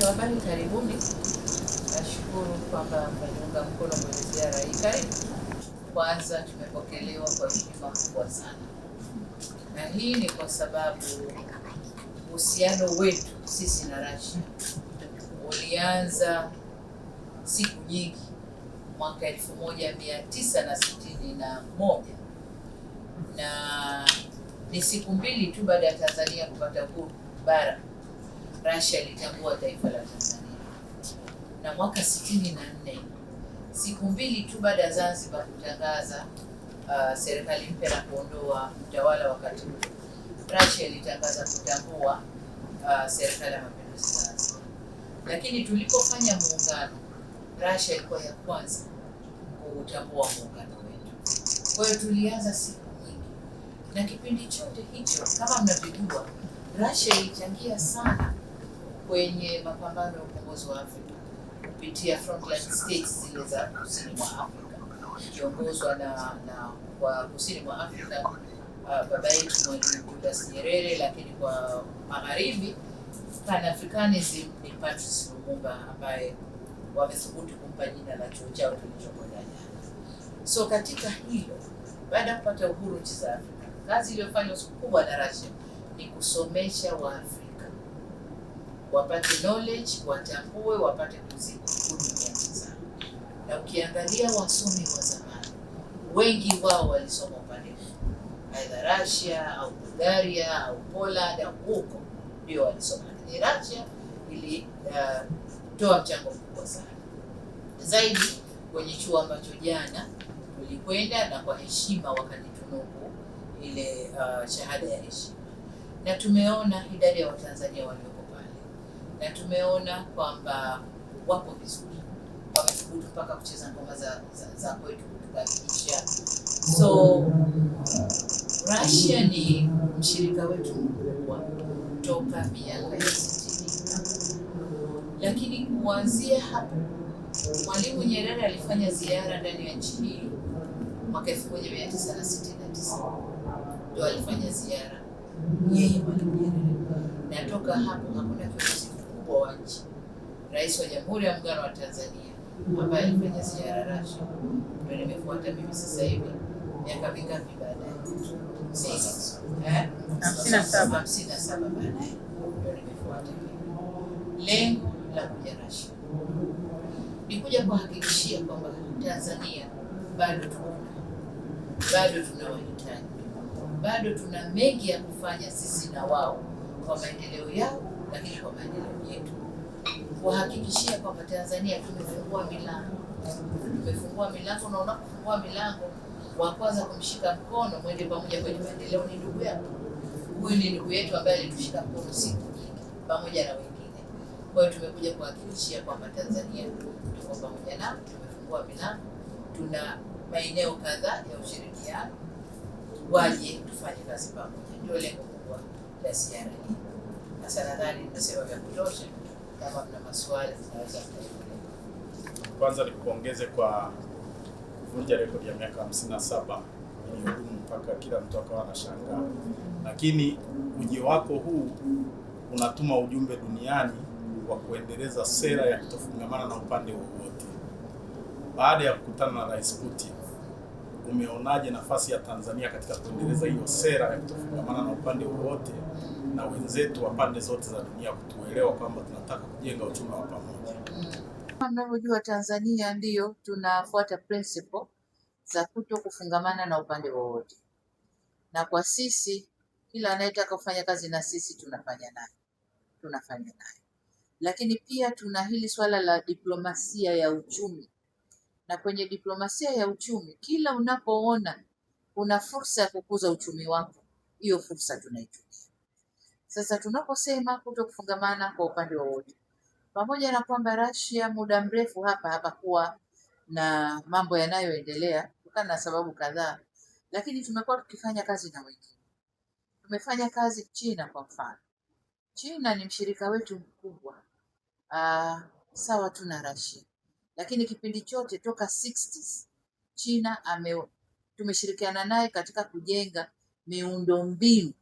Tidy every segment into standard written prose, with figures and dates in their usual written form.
Waandishi wa habari, karibuni. Nashukuru kwamba mmeunga mkono kwenye ziara hii. Karibu. Kwanza tumepokelewa kwa heshima kubwa sana, na hii ni kwa sababu uhusiano wetu sisi na Russia ulianza siku nyingi mwaka 1961 na ni siku mbili tu baada ya Tanzania kupata uhuru bara, Russia ilitambua taifa la Tanzania, na mwaka 64 siku mbili tu baada ya Zanzibar kutangaza serikali mpya na kuondoa mtawala wakati huo, Russia ilitangaza kutambua serikali ya mapinduzi Zanzibar. Lakini tulipofanya muungano, Russia ilikuwa ya kwanza kutambua muungano wetu. Kwa hiyo tulianza siku nyingi, na kipindi chote hicho kama mnavyojua, Russia ilichangia sana kwenye mapambano ya ukombozi wa Afrika kupitia frontline states zile za kusini mwa Afrika, ikiongozwa na kwa kusini mwa Afrika baba yetu Mwalimu Julius Nyerere, lakini kwa magharibi Pan-Africanism ni Patrice Lumumba, ambaye wamethubutu kumpa jina la chuo chao tulichokwenda jana. So katika hilo, baada ya kupata uhuru nchi za Afrika, kazi iliyofanywa kubwa na Russia ni kusomesha Waafrika wapate knowledge, watambue, wapate kuzihudumia nchi zao. Na ukiangalia wasomi wa zamani, wengi wao walisoma upande huu, aidha Russia au Bulgaria au Poland au huko ndio walisoma. Lakini Russia ilitoa mchango mkubwa sana zaidi kwenye chuo ambacho jana tulikwenda, na kwa heshima wakanitunuku ile shahada ya heshima, na tumeona idadi ya Watanzania walioko pale, na tumeona kwamba wapo vizuri, wamethubutu mpaka kucheza ngoma za kwetu kutukaribisha. So Russia ni mshirika wetu mkubwa toka miaka ya 60, lakini kuanzia hapo Mwalimu Nyerere alifanya ziara ndani ya nchi hii mwaka 1969, ndio alifanya ziara yeye Mwalimu Nyerere, na toka hapo hakuna kiongozi mkubwa wa nchi, Rais wa Jamhuri ya Muungano wa Tanzania, ambaye alifanya ziara Russia. Ndio nimefuata mimi sasa hivi miaka mingapi baadaye? 57 baadaye ndio nimefuata mimi. Lengo la kuja Russia ni kuja kuhakikishia kwamba Tanzania bado tunawahitaji, bado tuna mengi ya kufanya sisi na wao kwa maendeleo yao, lakini kwa maendeleo yetu, kuhakikishia kwamba Tanzania tumefungua milango, na unapofungua milango, wa kwanza kumshika mkono mwende pamoja kwenye maendeleo ni ndugu yako. Huyu ni ndugu yetu ambaye alitushika mkono siku nyingi pamoja na wengine. Kwa hiyo tumekuja kuhakikishia kwamba Tanzania tuko pamoja nao, tumefungua milango, tuna maeneo kadhaa ya ushirikiano, waje tufanye kazi pamoja. Ndio lengo kubwa la ziara hii. Sasa nadhani nimesema vya kutosha. Kama mna maswali tunaweza kuendelea. Kwanza nikupongeze kwa kuvunja rekodi ya miaka 57 iliyodumu mpaka kila mtu akawa anashangaa. Lakini ujio wako huu unatuma ujumbe duniani wa kuendeleza sera ya kutofungamana na upande wowote. Baada ya kukutana na Rais Putin, umeonaje nafasi ya Tanzania katika kuendeleza hiyo sera ya kutofungamana na upande wowote, na wenzetu wa pande zote za dunia kutuelewa kwamba tunataka kujenga uchumi wa pamoja? Kama mnavyojua, Tanzania ndiyo tunafuata principle za kuto kufungamana na upande wowote, na kwa sisi kila anayetaka kufanya kazi na sisi tunafanya naye. Lakini pia tuna hili swala la diplomasia ya uchumi, na kwenye diplomasia ya uchumi kila unapoona kuna fursa ya kukuza uchumi wako, hiyo fursa tunaitumia. Sasa tunaposema kuto kufungamana kwa upande wowote, pamoja na kwamba Russia muda mrefu hapakuwa na mambo yanayoendelea kutokana na sababu kadhaa, lakini tumekuwa tukifanya kazi na wengine. Tumefanya kazi China kwa mfano. China ni mshirika wetu mkubwa, sawa tu na Russia, lakini kipindi chote toka 60s China tumeshirikiana naye katika kujenga miundombinu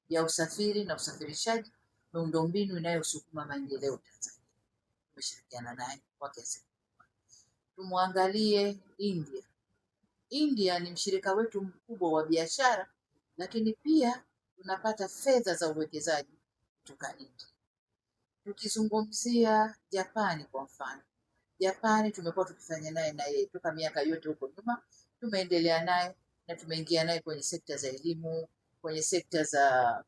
ya usafiri na usafirishaji, miundombinu inayosukuma maendeleo Tanzania. tumeshirikiana naye kwa kiasi kikubwa. Tumwangalie India. India ni mshirika wetu mkubwa wa biashara, lakini pia tunapata fedha za uwekezaji kutoka India. Tukizungumzia Japani kwa mfano, Japani tumekuwa tukifanya naye toka miaka yote huko nyuma, tumeendelea naye na tumeingia naye kwenye sekta za elimu, kwenye sekta za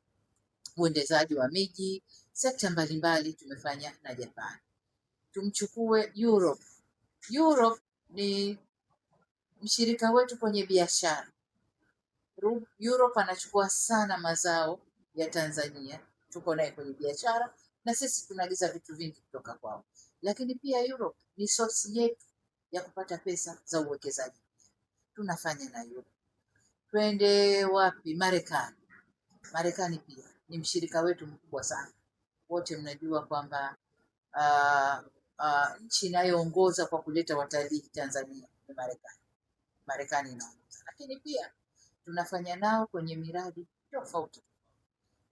uendezaji wa miji, sekta mbalimbali tumefanya na Japani. Tumchukue Europe. Europe ni mshirika wetu kwenye biashara. Europe anachukua sana mazao ya Tanzania, tuko naye kwenye biashara na sisi tunaagiza vitu vingi kutoka kwao. Lakini pia Europe ni source yetu ya kupata pesa za uwekezaji, tunafanya na Europe. Twende wapi? Marekani. Marekani pia ni mshirika wetu mkubwa sana. Wote mnajua kwamba nchi inayoongoza kwa kuleta watalii Tanzania ni Marekani. Marekani inaongoza, lakini pia tunafanya nao kwenye miradi tofauti.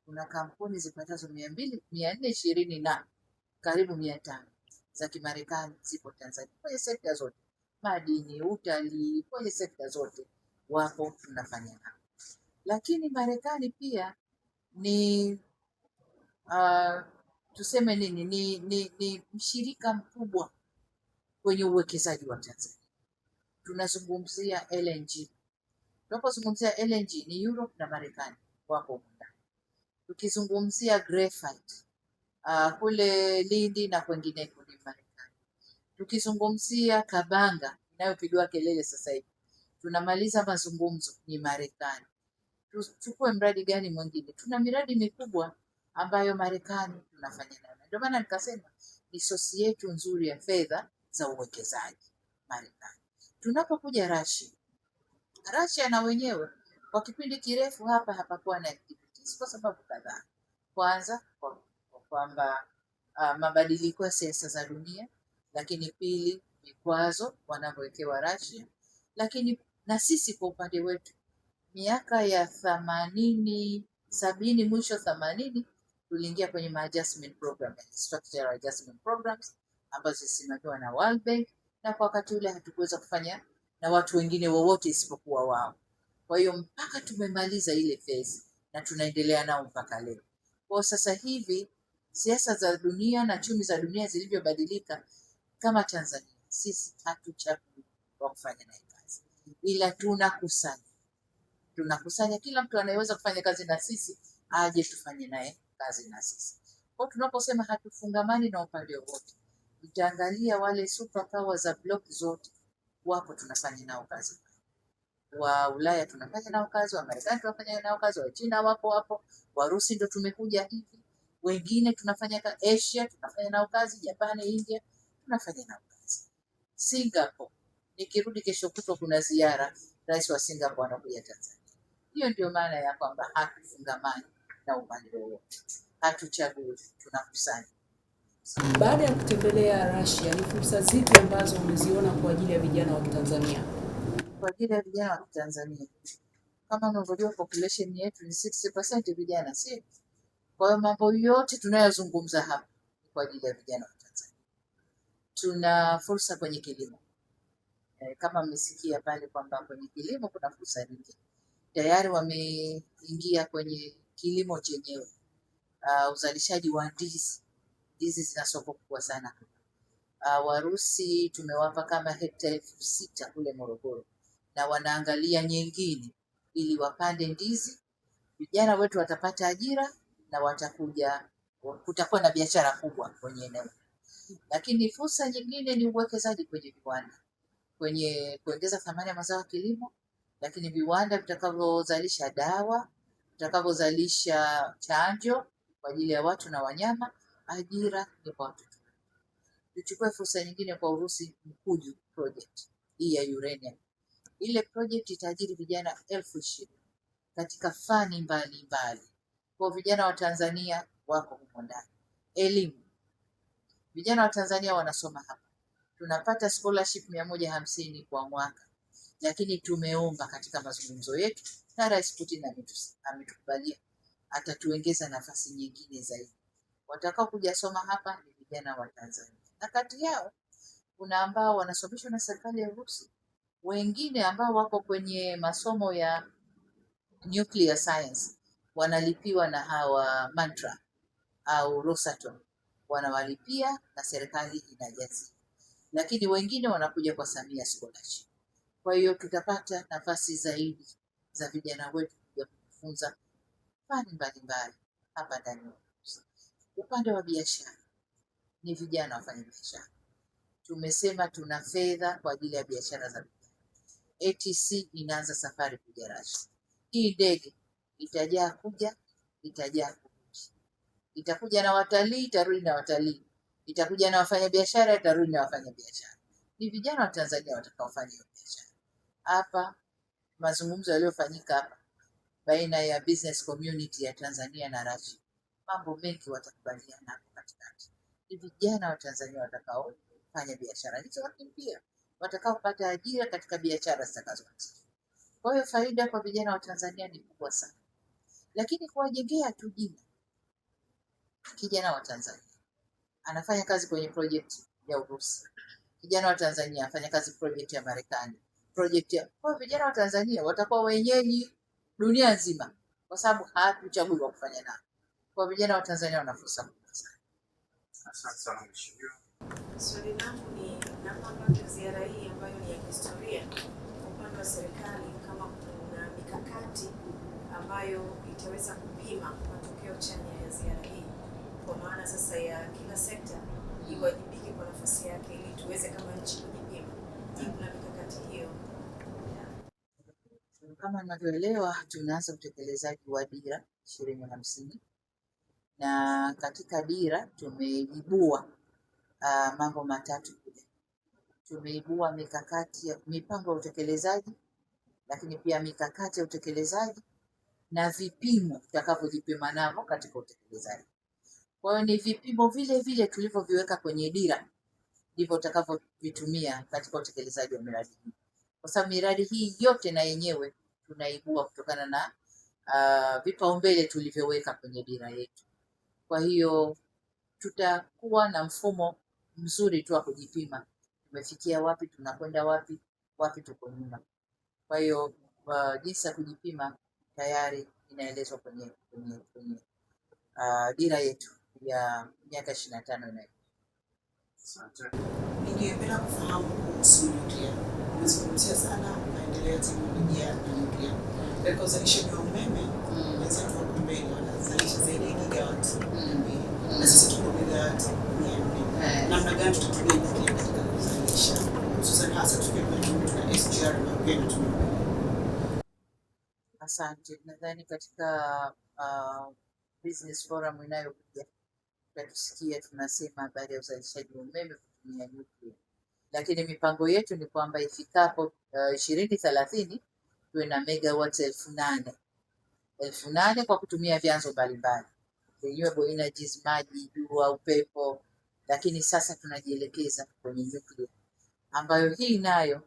Kuna kampuni zipatazo 420 na karibu 500 za Kimarekani zipo Tanzania kwenye sekta zote, madini, utalii, kwenye sekta zote wapo, tunafanya nao. Lakini Marekani pia ni tuseme nini, ni mshirika mkubwa kwenye uwekezaji wa Tanzania. Tunazungumzia LNG. Tunapozungumzia LNG ni Europe na Marekani wako ndani. Tukizungumzia graphite kule Lindi na kwengineko ni Marekani. Tukizungumzia Kabanga inayopigwa kelele sasa hivi, tunamaliza mazungumzo, ni Marekani. Tuchukue mradi gani mwingine? Tuna miradi mikubwa ambayo Marekani tunafanya nayo. Ndio maana nikasema ni sosi yetu nzuri ya fedha za uwekezaji Marekani. Tunapokuja Russia na wenyewe kwa kipindi kirefu hapa hapakuwa na activities kwa sababu kadhaa. Kwanza kwamba mabadiliko ya siasa za dunia, lakini pili vikwazo wanavyowekewa Russia, lakini na sisi kwa upande wetu miaka ya 80, 70, mwisho 80 tuliingia kwenye adjustment program, structural adjustment programs ambazo zimesimamiwa na World Bank, na kwa wakati ule hatukuweza kufanya na watu wengine wowote isipokuwa wao. Kwa hiyo mpaka tumemaliza ile phase na tunaendelea nao mpaka leo. Kwa sasa hivi siasa za dunia na chumi za dunia zilivyobadilika, kama Tanzania sisi hatuchagui wa kufanya naye kazi, ila tunakusanya kila mtu anayeweza kufanya kazi na sisi aje tufanye naye kazi na sisi. Kwa tunaposema hatufungamani na upande wowote, mtaangalia wale super power za block zote wapo, tunafanya nao kazi. Wa Ulaya tunafanya nao kazi, wa Marekani tunafanya nao kazi, wa China wapo hapo, Warusi ndo tumekuja hivi, wengine tunafanya Asia tunafanya nao kazi, Japani, India tunafanya nao kazi. Singapore, nikirudi kesho kutwa kuna ziara, rais wa Singapore anakuja Tanzania. Hiyo ndio maana ya kwamba hatufungamani na upande wowote, hatuchagui, tunakusanya. Baada ya kutembelea Russia, ni fursa zipi ambazo umeziona kwa ajili ya vijana wa Kitanzania? Kwa ajili ya vijana wa Kitanzania, kama unavyojua population yetu ni 60% vijana, si? Kwa hiyo mambo yote tunayozungumza hapa kwa ajili ya vijana wa Tanzania. Tuna fursa kwenye kilimo. Kama mmesikia pale kwamba kwenye kilimo kuna fursa nyingi. Tayari wameingia kwenye kilimo chenyewe. Uzalishaji wa ndizi. Ndizi zina soko kubwa sana. Warusi tumewapa kama hekta 6,000 kule Morogoro, na wanaangalia nyingine ili wapande ndizi. Vijana wetu watapata ajira na kutakuwa na biashara kubwa kwenye eneo. Lakini fursa nyingine ni uwekezaji kwenye viwanda, kwenye kuongeza thamani ya mazao ya kilimo, lakini viwanda vitakavyozalisha dawa, vitakavyozalisha chanjo kwa ajili ya watu na wanyama, ajira ni kwa watu. Tuchukue fursa nyingine kwa Urusi, Mkuju project hii ya uranium. Ile project itaajiri vijana 20,000 katika fani mbalimbali. Kwa vijana wa Tanzania wako huko ndani. Elimu, vijana wa Tanzania wanasoma hapa, tunapata scholarship 150 kwa mwaka, lakini tumeomba katika mazungumzo yetu na Rais Putin ametukubalia, atatuongeza nafasi nyingine zaidi. Watakao kuja soma hapa ni vijana wa Tanzania. na kati yao kuna ambao wanasomeshwa na serikali ya Urusi, wengine ambao wako kwenye masomo ya nuclear science wanalipiwa na hawa Mantra au Rosatom, wanawalipia na serikali inajazi, lakini wengine wanakuja kwa Samia Scholarship. Kwa hiyo tutapata nafasi zaidi za vijana wetu kuja kujifunza fani mbalimbali hapa ndani. Upande wa biashara ni vijana wafanya biashara. Tumesema tuna fedha kwa ajili ya biashara za vijana. ATC inaanza safari kuja Russia. Hii ndege itajaa kuja, itajaa kurudi. Itakuja na watalii, itarudi na watalii. Itakuja na wafanyabiashara, itarudi na wafanyabiashara. Ni vijana wa Tanzania watakaofanya hiyo biashara. Hapa mazungumzo yaliyofanyika hapa baina ya business community ya Tanzania na Russia, mambo mengi watakubaliana hapo katikati. Ni vijana wa Tanzania watakaofanya biashara hizo, lakini pia watakaopata ajira katika biashara zitakazoanzishwa. Kwa hiyo faida kwa vijana wa Tanzania ni kubwa sana, lakini kuwajengea tu jina. Kijana wa Tanzania anafanya kazi kwenye project ya Urusi, kijana wa Tanzania afanya kazi project ya Marekani, kwa vijana wa Tanzania watakuwa wenyeji dunia nzima, kwa sababu hatuchagui wa kufanya nao. Kwa vijana wa Tanzania wana fursa kubwa sana. Asante sana mheshimiwa. Swali langu ni namna ambavyo ziara hii ambayo ni ya historia upande wa serikali, kama kuna mikakati ambayo itaweza kupima matokeo chanya ya ziara hii, kwa maana sasa ya kila sekta iwajibike kwa nafasi yake ili tuweze kama nchi kujipima. Kuna mikakati hiyo? Kama ninavyoelewa, tunaanza utekelezaji wa dira 2050 na katika dira tumeibua mambo matatu kule. Tumeibua mikakati ya mipango ya utekelezaji, lakini pia mikakati ya utekelezaji na vipimo tutakavyojipima navyo katika utekelezaji. Kwa hiyo ni vipimo vile vile tulivyoviweka kwenye dira ndivyo tutakavyovitumia katika utekelezaji wa miradi hii, kwa sababu miradi hii yote na yenyewe tunaibua kutokana na vipaumbele tulivyoweka kwenye dira yetu. Kwa hiyo tutakuwa na mfumo mzuri tu wa kujipima, tumefikia wapi, tunakwenda wapi, wapi tuko nyuma. Kwa hiyo jinsi ya kujipima tayari inaelezwa kwenye dira yetu ya miaka 25 inayokuja. Asante. Ningependa kufahamu kuhusu nyuklia. Umezungumzia sana maendeleo ya teknolojia na nyuklia. Katika uzalishaji wa umeme, wenzetu wa Kumbeni wanazalisha zaidi ya gigawati 200. Na sisi tuko gigawati 400. Namna gani tutatumia nyuklia katika kuzalisha, hususan hasa tukiwa tuna SGR na pia tunatumia? Asante. Nadhani katika business forum inayokuja tutasikia tunasema habari ya uzalishaji wa umeme kutumia nyuklia, lakini mipango yetu ni kwamba ifikapo 2030 tuwe na megawatts 8,000 kwa kutumia vyanzo mbalimbali, renewable energies, maji, jua, upepo, lakini sasa tunajielekeza kwenye nyuklia ambayo hii nayo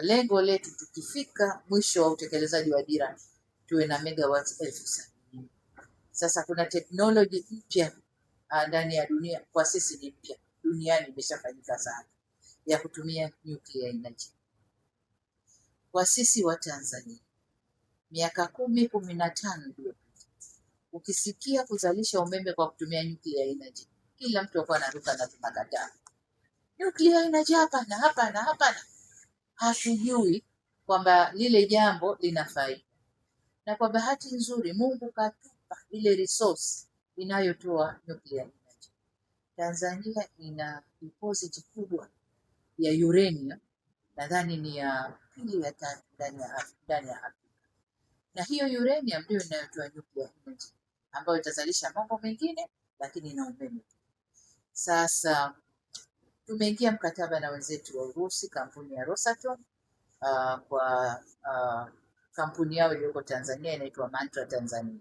lengo letu tukifika mwisho wa utekelezaji wa dira tuwe na megawatts 70,000. Sasa kuna teknoloji mpya ndani ya dunia, kwa sisi ni mpya, duniani imeshafanyika sana, ya kutumia nuclear energy. Kwa sisi wa Tanzania miaka 10-15 iliyopita, ukisikia kuzalisha umeme kwa kutumia nuclear energy, kila mtu alikuwa anaruka na tunakataa. Nuclear energy hapa na hapa na hapa, hatujui kwamba lile jambo lina faida. Na kwa bahati nzuri Mungu katupa ile resource inayotoa nuclear energy. Tanzania ina deposit kubwa ya uranium, nadhani ni ya pili ya tatu ndani ya Afrika. Na hiyo uranium ndio inayotoa nuclear energy ambayo itazalisha mambo mengine, lakini na umeme. Sasa tumeingia mkataba na wenzetu wa Urusi, kampuni ya Rosatom, kwa kampuni yao iliyoko Tanzania inaitwa Mantra Tanzania,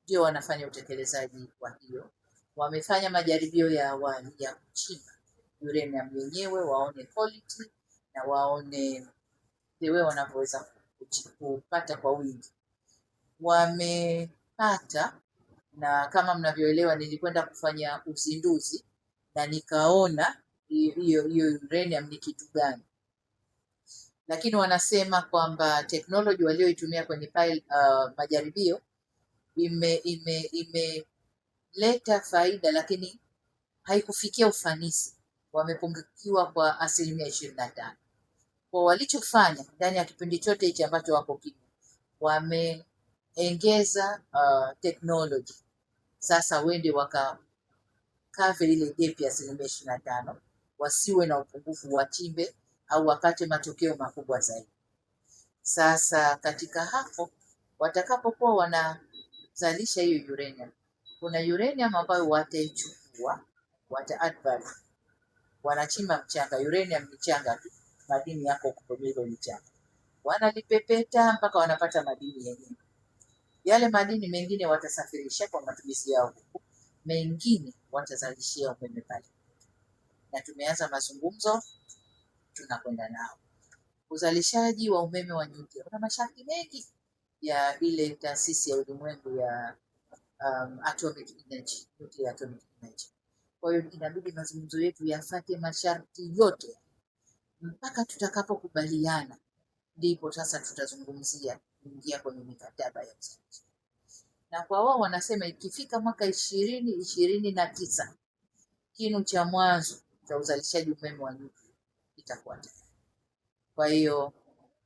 ndio wanafanya utekelezaji wa hiyo. Wamefanya majaribio ya awali ya kuchimba uranium yenyewe, waone quality na waone the way wanavyoweza kupata kwa wingi. Wamepata, na kama mnavyoelewa nilikwenda kufanya uzinduzi na nikaona hiyo uranium ni kitu gani, lakini wanasema kwamba teknoloji walioitumia kwenye majaribio imeleta faida, lakini haikufikia ufanisi. Wamepungukiwa kwa 25%. Kwa walichofanya ndani ya kipindi chote hichi ambacho wako kimya, wameongeza technology. Sasa wende wakakave ile gap ya 25%, wasiwe na upungufu, wachimbe au wakate matokeo makubwa zaidi. Sasa katika hapo watakapokuwa wanazalisha hiyo uranium, kuna uranium ambayo wataichukua, add value. Wanachimba mchanga, uranium ni changa tu, madini yako kwenye hilo mchanga. Wanalipepeta mpaka wanapata madini yenyewe. Yale madini mengine watasafirisha kwa matumizi yao, mengine watazalishia umeme pale. Na tumeanza mazungumzo, tunakwenda nao. Uzalishaji wa umeme wa nyuklia kuna masharti mengi ya ile taasisi ya ulimwengu ya atomic energy, nuclear atomic energy. Kwa hiyo inabidi mazungumzo yetu yafuate masharti yote mpaka tutakapokubaliana, ndipo sasa tutazungumzia kuingia kwenye mikataba ya uzalishaji. Na kwa wao wanasema ikifika mwaka 2029 kinu cha mwanzo cha uzalishaji umeme wa nyuklia itakuwa tayari. Kwa hiyo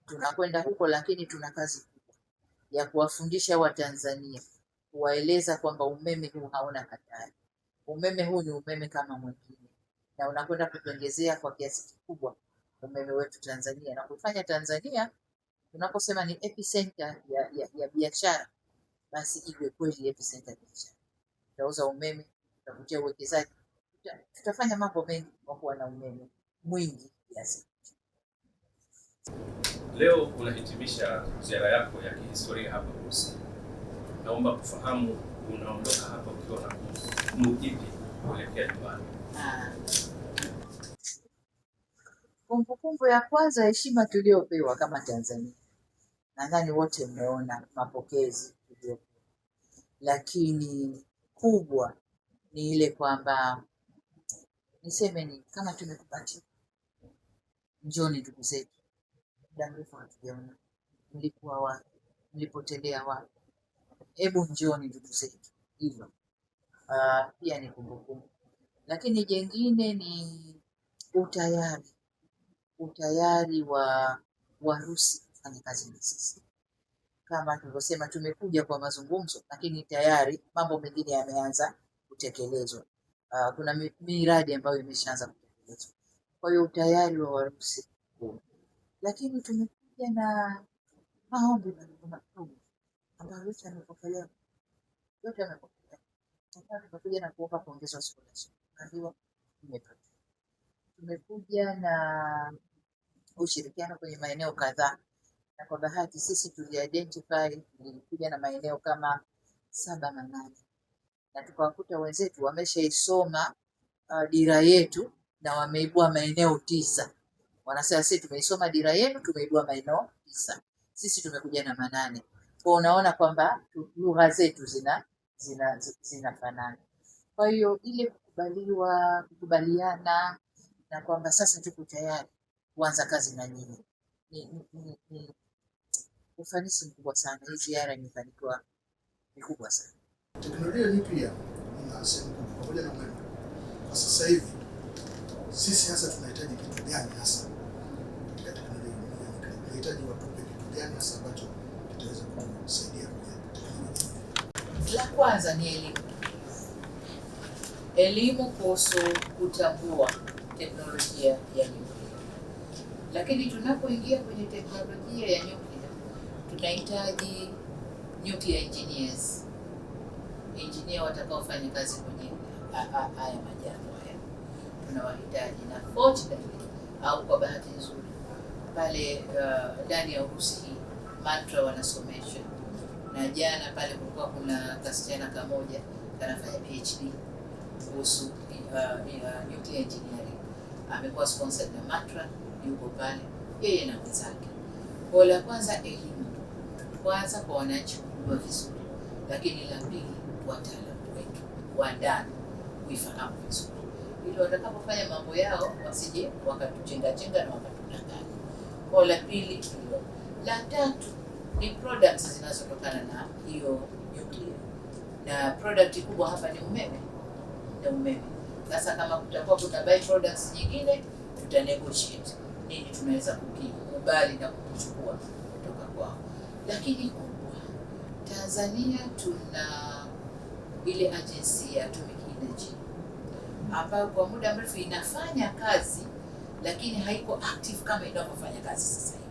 tunakwenda huko, lakini tuna kazi kubwa ya kuwafundisha Watanzania, kuwaeleza kwamba umeme huu hauna hatari. Umeme huu ni umeme kama mwingine, na unakwenda kutuongezea kwa kiasi kikubwa umeme wetu Tanzania, na kufanya Tanzania tunaposema ni epicenter ya biashara, basi iwe kweli epicenter ya biashara. Tutauza umeme, tutavutia uwekezaji, tutafanya mambo mengi kwa kuwa na umeme mwingi kiasi. Leo unahitimisha ziara yako ya kihistoria hapa Urusi. Naomba kufahamu unaondoka hapa ukiwa na kumbukumbu ipi kuelekea nyumbani? Kumbukumbu ya kwanza, heshima tuliopewa kama Tanzania. Nadhani wote mmeona mapokezi tuliopewa, lakini kubwa ni ile kwamba niseme ni kama tumekupatia. Njoni ndugu zetu, muda mrefu hatujaona, mlikuwa wapi? Mlipotelea wapi? Hebu njoni ndugu zetu. Hilo pia ni kumbukumbu. Lakini jengine ni utayari wa Warusi kufanya kazi na sisi. Kama tulivyosema, tumekuja kwa mazungumzo, lakini tayari mambo mengine yameanza kutekelezwa. Kuna miradi ambayo imeshaanza kutekelezwa. Kwa hiyo utayari wa Warusi. Lakini tumekuja na maombi makubwa ambayo yote yamepokelewa. Tumekuja na kuomba kuongezwa scholarship. Kadiwa imepata. Tumekuja na ushirikiano kwenye maeneo kadhaa, na kwa bahati sisi tulikuja na maeneo kama 7-8, na tukawakuta wenzetu wameshaisoma dira yetu na wameibua maeneo 9. Wanasema sisi tumeisoma dira yenu, tumeibua maeneo 9. Sisi tumekuja na 8. Kwa unaona kwamba lugha zetu zinafanana. Kwa hiyo ile kukubaliana na kwamba sasa tuko tayari kuanza kazi na nyinyi ni ufanisi mkubwa sana. Hii ziara imefanikiwa mikubwa sana. Teknolojia nyuklia ina sehemu kubwa pamoja na umeme. Kwa sasa hivi sisi hasa tunahitaji kitu gani hasa katika teknolojia nyuklia? Tunahitaji watupe kitu gani hasa ambacho kitaweza kutusaidia kwenye teknolojia? La kwanza ni elimu kuhusu kutambua teknolojia ya nyuklia. Lakini tunapoingia kwenye teknolojia ya nyuklia, tunahitaji nuclear engineers, engineer watakaofanya kazi kwenye haya majambo haya. Tunawahitaji, na fortunately au kwa bahati nzuri pale ndani ya Urusi hii Mantra wanasomesha, na jana pale kulikuwa kuna kasichana kamoja kanafanya PhD kuhusu nuclear engineering. Amekuwa sponsored na Mantra, yuko pale yeye na wenzake. Kwa la kwanza elimu, kwanza kwa wananchi kujua vizuri, lakini la pili wataalamu wetu wa ndani kuifahamu vizuri. ili watakapofanya mambo yao wasije wakatuchenga na wakatudanganya. Kwa la pili hilo. La tatu ni products zinazotokana na hiyo nuclear, na product kubwa hapa ni umeme. Sasa kama kutakuwa kuna by products nyingine, tuta negotiate nini tunaweza kukubali na kuchukua kutoka kwao. Lakini kubwa, Tanzania tuna ile agency ya Atomic Energy ambayo kwa muda mrefu inafanya kazi, lakini haiko active kama inavyofanya kazi sasa hivi.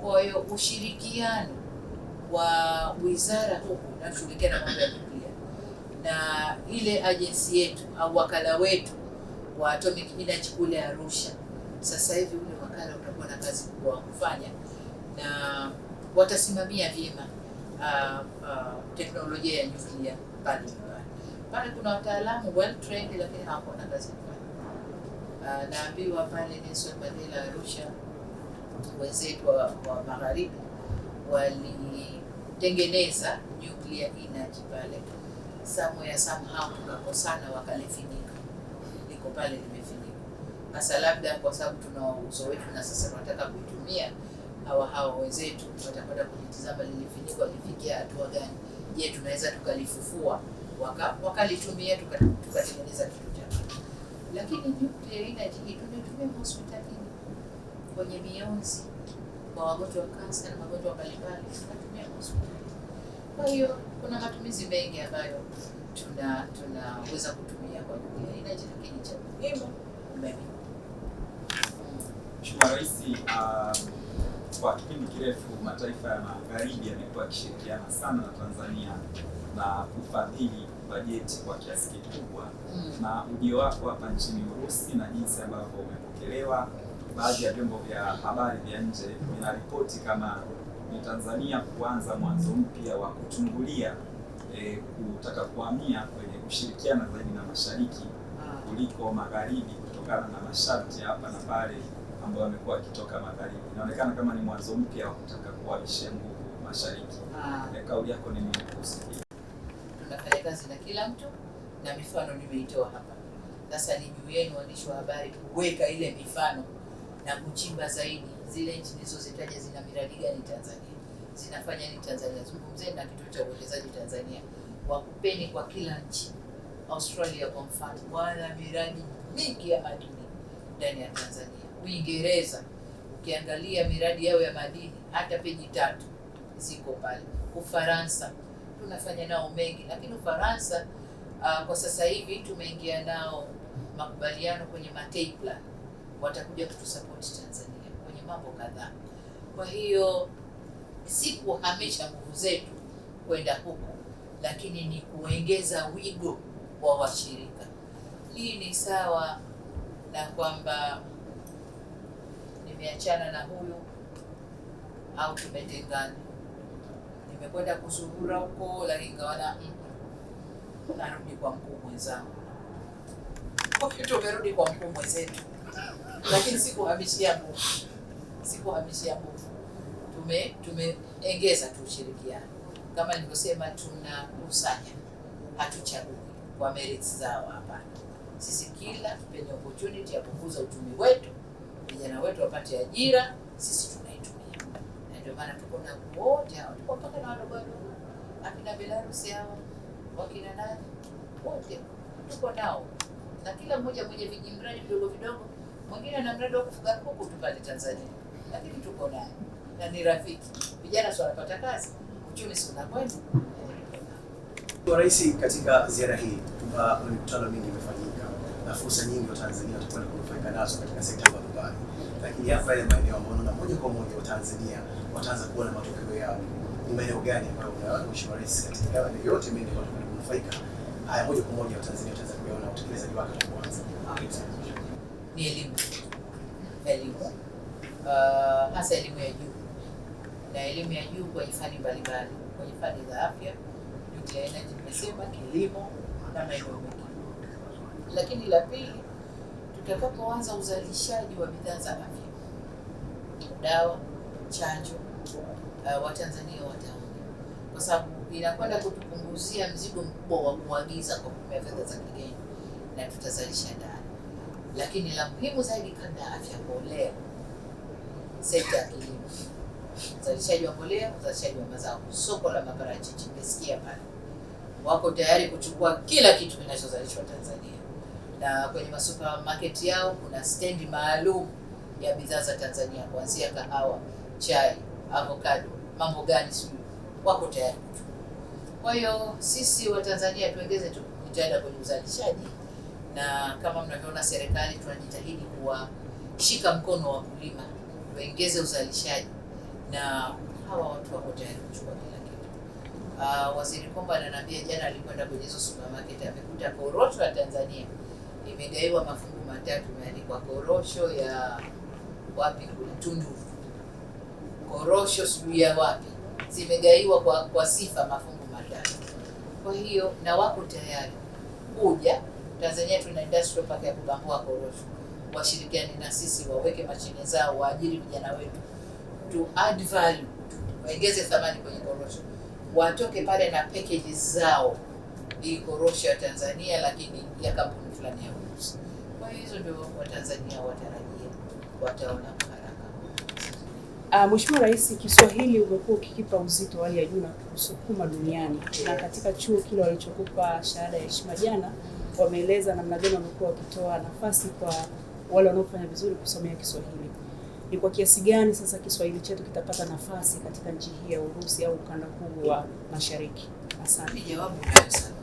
Kwa hiyo ushirikiano wa wizara huku na kushirikiana na mambo ya nuclear na ile agency yetu au wakala wetu wa Atomic Energy kule Arusha, sasa hivi ule wakala utakuwa na kazi kubwa kufanya, na watasimamia vyema teknolojia ya nuclear pale. Kuna wataalamu well trained, lakini hawako na kazi kufanya. Naambiwa pale Nelson Mandela Arusha, wenzetu wa magharibi walitengeneza nuclear energy pale, somehow tukakosana, wakalifinika, liko pale limefinika. Sasa labda kwa sababu tuna uzoefu na sasa tunataka kuitumia, hawa wenzetu watakwenda kujitizama lilifinikwa lifikia hatua gani. Je, tunaweza tukalifufua wakalitumia tukatengeneza kitu cha maana. Lakini nuclear energy tunatumia hospitalini, kwenye mionzi, kwa wagonjwa wa kansa na magonjwa mbalimbali tunatumia hospitali. Kwa hiyo kuna matumizi mengi ambayo tunaweza kutumia kwa nuclear energy, lakini cha muhimu umeme. Mheshimiwa Rais, kwa kipindi kirefu mataifa ya magharibi yamekuwa yakishirikiana sana na Tanzania na kufadhili bajeti kwa kiasi kikubwa, na ujio wako hapa nchini Urusi na jinsi ambavyo umepokelewa, baadhi ya vyombo vya habari vya nje vinaripoti kama ni Tanzania kuanza mwanzo mpya wa kuchungulia kutaka kuhamia kwenye kushirikiana zaidi na mashariki kuliko magharibi, kutokana na masharti hapa na pale ambayo yamekuwa yakitoka magharibi. Inaonekana kama ni mwanzo mpya wa kutaka kuhamishia nguvu mashariki. Kauli yako ni nini kuhusu hili? Tunafanya kazi na kila mtu na mifano nimeitoa hapa. Sasa ni juu yenu waandishi wa habari kuweka ile mifano na kuchimba zaidi zile nchi nilizozitaja zina miradi gani Tanzania, zinafanya nini Tanzania. Zungumzeni na kituo cha uwekezaji Tanzania, wakupeni kwa kila nchi. Australia kwa mfano wana miradi mingi ya madini ndani ya Tanzania. Uingereza ukiangalia miradi yao ya madini hata peji 3 ziko pale. Ufaransa tunafanya nao mengi, lakini Ufaransa kwa sasa hivi tumeingia nao makubaliano kwenye Matei Plan, watakuja kutusupport Tanzania kwenye mambo kadhaa. Kwa hiyo si kuhamisha nguvu zetu kwenda huko, lakini ni kuongeza wigo wa washirika. Hii ni sawa na kwamba nimeachana na huyu au tumetengana, nimekwenda kuzurura huko, lakini ngawana narudi kwa mkuu mwenzangu. Kwa hiyo tumerudi kwa mkuu mwenzetu, lakini sikuhamishia nguvu. Tumeongeza tu ushirikiano. Kama nilivyosema, tunakusanya, hatuchagui kwa merits zao, hapana. Sisi kila penye opportunity ya kukuza uchumi wetu, vijana wetu wapate ajira, sisi tunaitumia. Na ndio maana tuko na wote hao, tuko mpaka na wadogo wadogo, akina Belarus hao, wakina nani, wote tuko nao, na kila mmoja mwenye vijimradi vidogo vidogo. Mwingine ana mradi wa kufuga kuku tu pale Tanzania, lakini tuko naye na ni rafiki. Vijana sio wanapata kazi, uchumi si unakwenda. Rais, katika ziara hii mikutano mingi imefanyika na fursa nyingi wa Tanzania watakwenda kunufaika nazo katika sekta mbalimbali, lakini hapa ile maeneo ambayo na moja kwa moja wa Tanzania wataanza kuona matokeo yao, ni maeneo gani ambayo unaona Mheshimiwa Rais katika yale yote mengi watakwenda kunufaika haya moja kwa moja wa Tanzania wataanza kuona utekelezaji wake utaanza? Ni elimu, hasa elimu ya juu, na elimu ya juu kwenye fani mbalimbali, kwenye fani za afya, nuclear energy, nimesema, kilimo na maeneo mengine. Lakini la pili, tutakapoanza uzalishaji wa bidhaa za afya, dawa, chanjo, Watanzania wataona, kwa sababu inakwenda kutupunguzia mzigo mkubwa wa kuagiza kwa kutumia fedha za kigeni, na tutazalisha ndani. Lakini la muhimu zaidi kabla ya afya, mbolea, sekta ya kilimo, uzalishaji wa mbolea, uzalishaji wa mazao. Soko la maparachichi nimesikia pale wako tayari kuchukua kila kitu kinachozalishwa Tanzania, na kwenye masupermarket yao kuna stendi maalum ya bidhaa za Tanzania, kuanzia kahawa, chai, avocado, mambo gani sio, wako tayari. Kwa hiyo sisi wa Tanzania tuongeze tu jitihada kwenye uzalishaji, na kama mnavyoona serikali tunajitahidi kuwashika mkono wa wakulima, tuongeze uzalishaji, na hawa watu wako tayari kuchukua kila kitu. Waziri Komba ananiambia jana alikwenda kwenye hizo supermarket, amekuta korosho ya Tanzania imegaiwa mafungu matatu, imeandikwa korosho ya wapi kule Tunduru, korosho sijui ya wapi, zimegaiwa kwa sifa mafungu matatu. Kwa hiyo na wako tayari kuja Tanzania. Tuna industrial park ya kubambua korosho, washirikiane na sisi, waweke mashine zao, waajiri vijana wetu, to add value, waongeze thamani kwenye korosho, watoke pale na packages zao, hii korosho ya Tanzania lakini ya kampuni fulani ya Urusi. Kwa hiyo hizo ndio Watanzania watarajia, wataona haraka. Mheshimiwa Rais, Kiswahili umekuwa ukikipa uzito wa hali ya juu na kusukuma duniani, na katika chuo kile walichokupa shahada ya heshima jana, wameeleza namna gani wamekuwa wakitoa nafasi kwa wale wanaofanya vizuri kusomea Kiswahili. Ni kwa kiasi gani sasa Kiswahili chetu kitapata nafasi katika nchi hii ya Urusi au ukanda huu wa Mashariki? Asante. Jawabu nayo sana.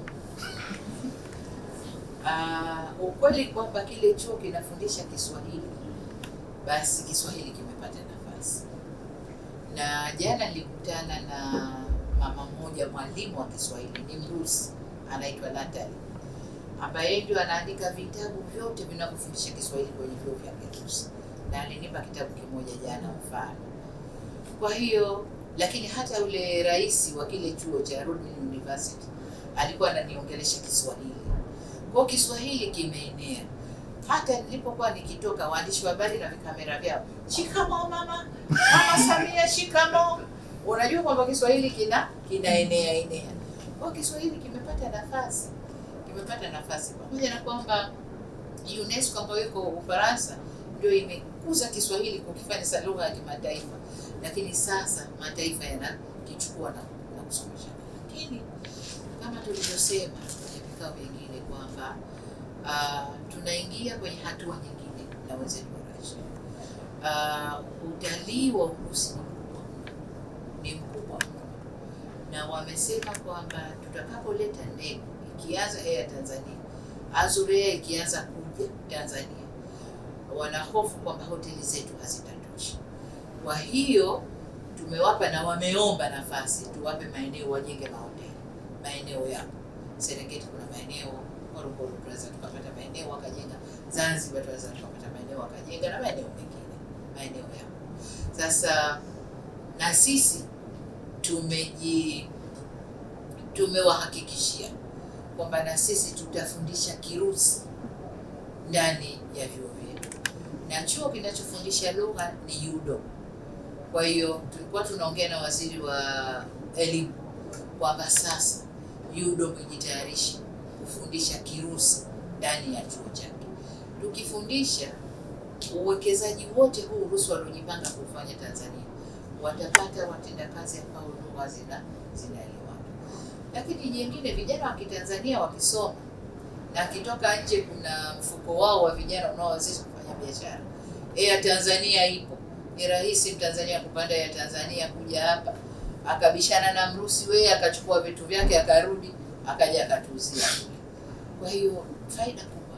Ukweli kwamba kile chuo kinafundisha Kiswahili, basi Kiswahili kimepata nafasi. Na jana nilikutana na mama mmoja, mwalimu wa Kiswahili, ni Mrusi, anaitwa Natalie, ambaye ndio anaandika vitabu vyote vinavyofundisha Kiswahili kwenye vyuo vya Kirusi, na alinipa kitabu kimoja jana mfano. Kwa hiyo lakini hata yule rais wa kile chuo cha Rudin University alikuwa ananiongelesha Kiswahili. Kwa Kiswahili kimeenea. Hata nilipokuwa nikitoka, waandishi wa habari na vikamera vyao, shikamoo mama, mama Samia shikamoo. Unajua kwamba Kiswahili kinaenea. Kwa Kiswahili kimepata nafasi. Pamoja na kwamba UNESCO ambayo iko Ufaransa ndio imekuza Kiswahili kukifanya lugha ya kimataifa, lakini sasa mataifa yanakichukua na kusomesha. Lakini kama tulivyosema kwenye vikao vingine kwamba tunaingia kwenye hatua nyingine na wenzetu wa Russia. Utalii wa Urusi ni mkubwa, na wamesema kwamba tutakapoleta ndege ikianza Air Tanzania, Azur Air ikianza kuja Tanzania, wanahofu kwamba hoteli zetu hazitatosha. Kwa hiyo tumewapa na wameomba nafasi tuwape maeneo, wajenge mahoteli maeneo yapo. Serengeti kuna maeneo, Morogoro tunaweza tukapata maeneo wakajenga, Zanzibar tunaweza tukapata maeneo wakajenga, na maeneo mengine maeneo yapo. Sasa na sisi tumewahakikishia kwamba na sisi tutafundisha Kirusi ndani ya vyuo vyetu, na chuo kinachofundisha lugha ni UDOM. Kwa hiyo tulikuwa tunaongea na waziri wa elimu kwamba sasa UDOM ijitayarishe kufundisha Kirusi ndani ya chuo chake. Tukifundisha, uwekezaji wote huu Urusi waliojipanga kufanya Tanzania watapata watendakazi ambao lugha zinaelewana. Lakini jingine, vijana wa Kitanzania wakisoma na kitoka nje, kuna mfuko wao wa vijana unaowezesha kufanya biashara. Air Tanzania ipo. Ni rahisi Mtanzania kupanda ya Tanzania kuja hapa, akabishana na Mrusi, wewe akachukua vitu vyake akarudi, akaja akatuuzia. Kwa hiyo faida kubwa.